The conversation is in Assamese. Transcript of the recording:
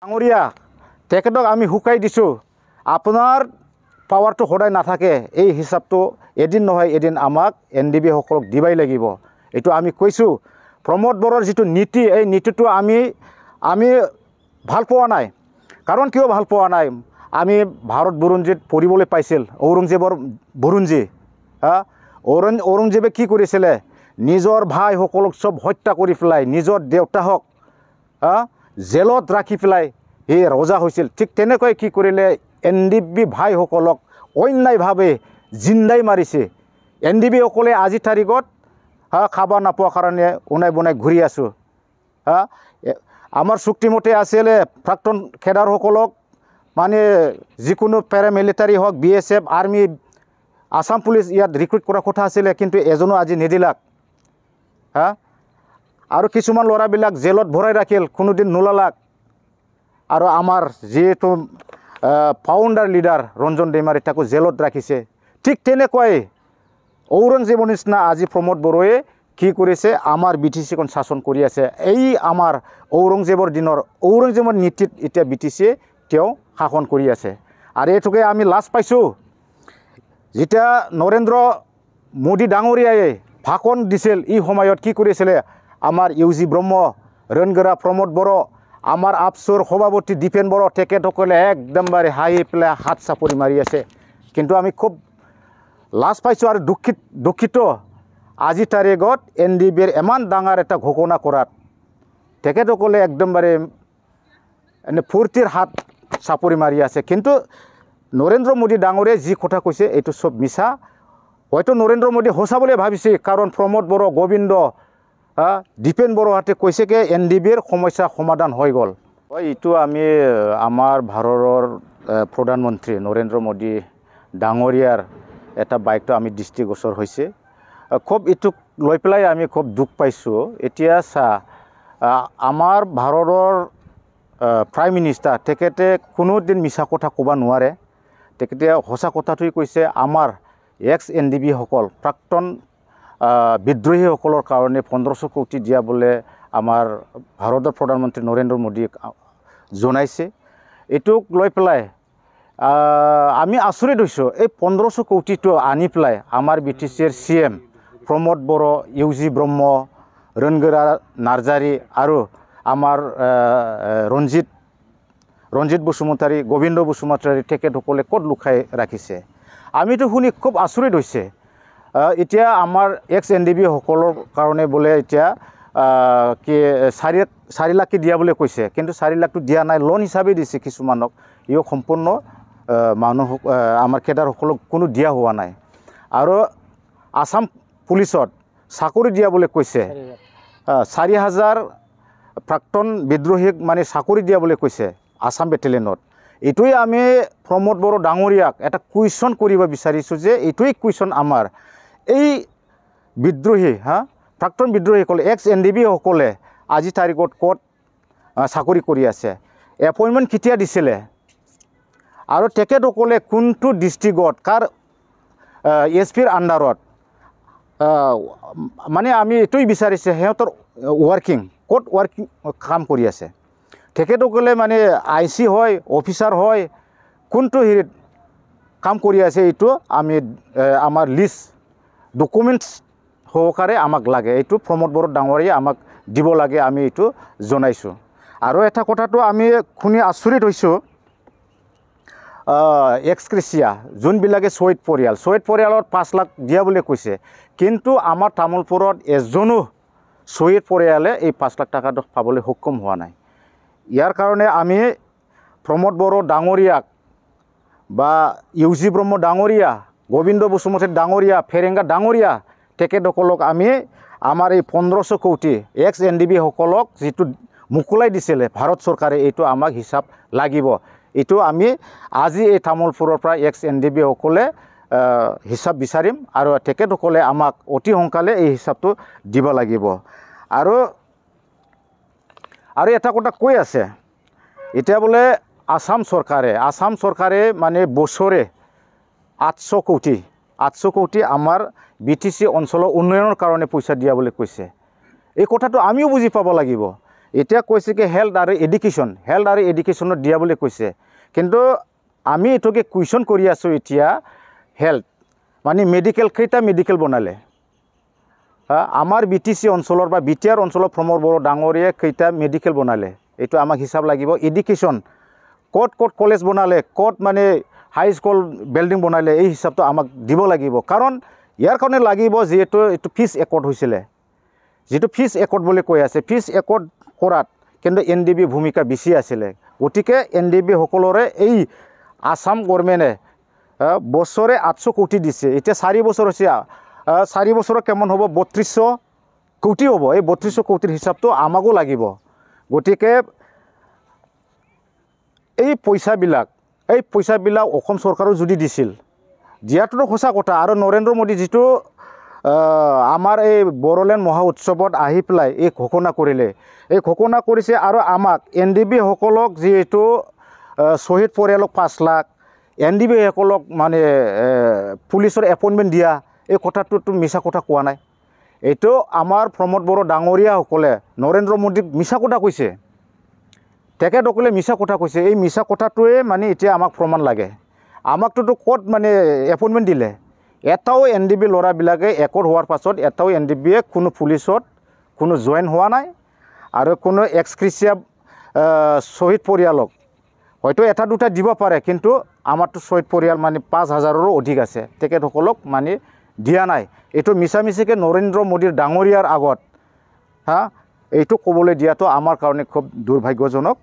ডাঙৰীয়া তেখেতক আমি শুকাই দিছোঁ আপোনাৰ পাৱাৰটো সদায় নাথাকে এই হিচাপটো এদিন নহয় এদিন আমাক NDB সকলক দিবাই লাগিব এইটো আমি কৈছোঁ প্ৰমোদ বড়োৰ যিটো নীতি এই নীতিটো আমি ভাল পোৱা নাই কাৰণ কিয় ভাল পোৱা নাই আমি ভাৰত বুৰঞ্জীত পঢ়িবলৈ পাইছিল ঔৰংজেবৰ বুৰঞ্জী ঔৰংজেবে কি কৰিছিলে নিজৰ ভাইসকলক চব হত্যা কৰি পেলাই নিজৰ দেউতাহক জেলত ৰাখি পেলাই এই ৰজা হৈছিল ঠিক তেনেকৈ কি কৰিলে NDB ভাইসকলক অন্যায়ভাৱে জিন্দাই মাৰিছে NDB সকলে আজি তাৰিখত খাব নাপোৱাৰ কাৰণে উনাই বনাই ঘূৰি আছোঁ আমাৰ চুক্তিমতে আছিলে প্ৰাক্তন খেদাৰসকলক মানে যিকোনো পেৰামিলিটাৰী হওক BSF আৰ্মি আসাম পুলিচ ইয়াত ৰিক্ৰুট কৰাৰ কথা আছিলে কিন্তু এজনো আজি নিদিলাক আৰু কিছুমান ল'ৰাবিলাক জেলত ভৰাই ৰাখিল কোনোদিন নোলালাক আৰু আমাৰ যিহেতু ফাউণ্ডাৰ লিডাৰ ৰঞ্জন দৈমাৰী তাকো জেলত ৰাখিছে ঠিক তেনেকৈ ঔৰংজেবৰ নিচিনা আজি প্ৰমোদ বড়োৱে কি কৰিছে আমাৰ BTCখন শাসন কৰি আছে এই আমাৰ ঔৰংজেবৰ দিনৰ ঔৰংজেবৰ নীতিত এতিয়া BTCয়ে তেওঁ শাসন কৰি আছে আৰু এইটোকে আমি লাজ পাইছোঁ যেতিয়া নৰেন্দ্ৰ মোদী ডাঙৰীয়াই ভাষণ দিছিল এই সময়ত কি কৰিছিলে আমাৰ UG ব্ৰহ্ম ৰনগৰা প্ৰমোদ বড়ো আমাৰ আপচৰ সভাপতি দীপেন বড়ো তেখেতসকলে একদমবাৰে হাঁহি পেলাই হাত চাপৰি মাৰি আছে কিন্তু আমি খুব লাজ পাইছোঁ আৰু দুখিত আজি তাৰিখত NDBৰ ইমান ডাঙৰ এটা ঘোষণা কৰাত তেখেতসকলে একদমবাৰে ফূৰ্তিৰ হাত চাপৰি মাৰি আছে কিন্তু নৰেন্দ্ৰ মোদী ডাঙৰীয়াই যি কথা কৈছে এইটো চব মিছা হয়তো নৰেন্দ্ৰ মোদী সঁচা বুলি ভাবিছে কাৰণ প্ৰমোদ বড়ো গোবিন্দ দীপেন বড়োহাতে কৈছে কি NDBৰ সমস্যা সমাধান হৈ গ'ল এইটো আমি আমাৰ ভাৰতৰ প্ৰধানমন্ত্ৰী নৰেন্দ্ৰ মোদী ডাঙৰীয়াৰ এটা বাক্য আমি দৃষ্টিগোচৰ হৈছে খুব এইটোক লৈ পেলাই আমি খুব দুখ পাইছোঁ এতিয়া আমাৰ ভাৰতৰ প্ৰাইম মিনিষ্টাৰ তেখেতে কোনোদিন মিছা কথা ক'ব নোৱাৰে তেখেতে সঁচা কথাটোই কৈছে আমাৰ NDB সকল প্ৰাক্তন বিদ্ৰোহীসকলৰ কাৰণে 1500 কোটি দিয়া বলে আমাৰ ভাৰতৰ প্ৰধানমন্ত্ৰী নৰেন্দ্ৰ মোদীক জনাইছে এইটোক লৈ পেলাই আমি আচৰিত হৈছোঁ এই 1500 কোটিটো আনি পেলাই আমাৰ BTCৰ CM প্ৰমোদ বড়ো UG ব্ৰহ্ম ৰনগৰা নাৰ্জাৰী আৰু আমাৰ ৰঞ্জিত বসুমতাৰী গোবিন্দ বসুমতাৰী তেখেতসকলে ক'ত লুকাই ৰাখিছে আমিতো শুনি খুব আচৰিত হৈছে এতিয়া আমাৰ NDB সকলৰ কাৰণে বোলে এতিয়া কি 4 লাখ দিয়া বুলি কৈছে কিন্তু 4 লাখটো দিয়া নাই লোন হিচাপে দিছে কিছুমানক ইও সম্পূৰ্ণ মানুহ আমাৰ খেদাৰসকলক কোনো দিয়া হোৱা নাই আৰু আসাম পুলিচত চাকৰি দিয়া বুলি কৈছে 4000 প্ৰাক্তন বিদ্ৰোহীক মানে চাকৰি দিয়া বুলি কৈছে আসাম বেটেলিয়নত এইটোৱে আমি প্ৰমোদ বড়ো ডাঙৰীয়াক এটা কুৱেশ্যন কৰিব বিচাৰিছোঁ যে এইটোৱে কুৱেশ্যন আমাৰ এই বিদ্ৰোহী প্ৰাক্তন বিদ্ৰোহীসকলে NDB সকলে আজি তাৰিখত ক'ত চাকৰি কৰি আছে এপইণ্টমেণ্ট কেতিয়া দিছিলে আৰু তেখেতসকলে কোনটো ডিষ্ট্ৰিক্টত কাৰ SPৰ আণ্ডাৰত মানে আমি এইটোই বিচাৰিছে সিহঁতৰ ক'ত ৱৰ্কিং কাম কৰি আছে তেখেতসকলে মানে IC হয় অফিচাৰ হয় কোনটো হেৰিত কাম কৰি আছে এইটো আমি আমাৰ লিষ্ট ডকুমেণ্টছ সহকাৰে আমাক লাগে এইটো প্ৰমোদ বড়ো ডাঙৰীয়াই আমাক দিব লাগে আমি এইটো জনাইছোঁ আৰু এটা কথাটো আমি শুনি আচৰিত হৈছোঁ এক্সক্ৰেচিয়া যোনবিলাকে শহীদ পৰিয়ালত 5 লাখ দিয়া বুলি কৈছে কিন্তু আমাৰ তামোলপুৰত এজনো শহীদ পৰিয়ালে এই 5 লাখ টকাটো পাবলৈ সক্ষম হোৱা নাই ইয়াৰ কাৰণে আমি প্ৰমোদ বড়ো ডাঙৰীয়াক বা UG ব্ৰহ্ম ডাঙৰীয়া গোবিন্দ বসুমতাৰী ডাঙৰীয়া ফেৰেংগা ডাঙৰীয়া তেখেতসকলক আমি আমাৰ এই 1500 কোটি NDB সকলক যিটো মুকলাই দিছিলে ভাৰত চৰকাৰে এইটো আমাক হিচাপ লাগিব এইটো আমি আজি এই তামোলপুৰৰ পৰা NDB সকলে হিচাপ বিচাৰিম আৰু তেখেতসকলে আমাক অতি সোনকালে এই হিচাপটো দিব লাগিব আৰু এটা কথা কৈ আছে এতিয়া বোলে আসাম চৰকাৰে মানে বছৰে 800 কোটি আমাৰ BTC অঞ্চলৰ উন্নয়নৰ কাৰণে পইচা দিয়া বুলি কৈছে এই কথাটো আমিও বুজি পাব লাগিব এতিয়া কৈছে কি হেল্থ আৰু এডুকেশ্যনত দিয়া বুলি কৈছে কিন্তু আমি এইটোকে কুৱেশ্যন কৰি আছোঁ এতিয়া হেল্থ মানে মেডিকেল কেইটা মেডিকেল বনালে আমাৰ BTC অঞ্চলৰ বা BTR অঞ্চলৰ প্ৰমোদ বড়ো ডাঙৰীয়ে কেইটা মেডিকেল বনালে এইটো আমাক হিচাপ লাগিব এডুকেশ্যন ক'ত কলেজ বনালে ক'ত মানে হাই স্কুল বিল্ডিং বনালে এই হিচাপটো আমাক দিব লাগিব কাৰণ ইয়াৰ কাৰণে লাগিব যিহেতু এইটো ফিজ একৰ্ড হৈছিলে যেটো ফিজ একৰ্ড বুলি কৈ আছে ফিজ একৰ্ড কৰাত কিন্তু NDB ভূমিকা বেছি আছিলে গতিকে NDB সকলৰে এই আসাম গভৰ্ণমেণ্টে বছৰে 800 কোটি দিছে এতিয়া 4 বছৰ হৈছে 4 বছৰত কেমন হ'ব 3200 কোটি হ'ব এই 3200 কোটিৰ হিচাপটো আমাকো লাগিব গতিকে এই পইচাবিলাক অসম চৰকাৰৰ যদি দিছিল দিয়াটোতো সঁচা কথা আৰু নৰেন্দ্ৰ মোদী যেটো আমাৰ এই বড়োলেণ্ড মহা উৎসৱত আহি পেলাই এই ঘোষণা কৰিলে এই ঘোষণা কৰিছে আৰু আমাক NDB সকলক যেটো শহীদ পৰিয়ালক 5 লাখ NDB সকলক মানে পুলিচৰ এপইণ্টমেণ্ট দিয়া এই কথাটোতো মিছা কথা কোৱা নাই এইটো আমাৰ প্ৰমোদ বড়ো ডাঙৰীয়া সকলে নৰেন্দ্ৰ মোদীক মিছা কথা কৈছে তেখেতসকলে মিছা কথা কৈছে এই মিছা কথাটোৱে মানে এতিয়া আমাক প্ৰমাণ লাগে আমাকতো ক'ত মানে এপইণ্টমেণ্ট দিলে এটাও NDB ল'ৰাবিলাকে একৰ্ড হোৱাৰ পাছত এটাও NDBয়ে কোনো পুলিচত কোনো জয়েন হোৱা নাই আৰু কোনো এক্সক্ৰিচিয়া শহীদ পৰিয়ালক হয়তো এটা দুটা দিব পাৰে কিন্তু আমাৰতো শহীদ পৰিয়াল মানে 5000ৰো অধিক আছে তেখেতসকলক মানে দিয়া নাই এইটো মিছামিছিকে নৰেন্দ্ৰ মোদীৰ ডাঙৰীয়াৰ আগত এইটো ক'বলৈ দিয়াটো আমাৰ কাৰণে খুব দুৰ্ভাগ্যজনক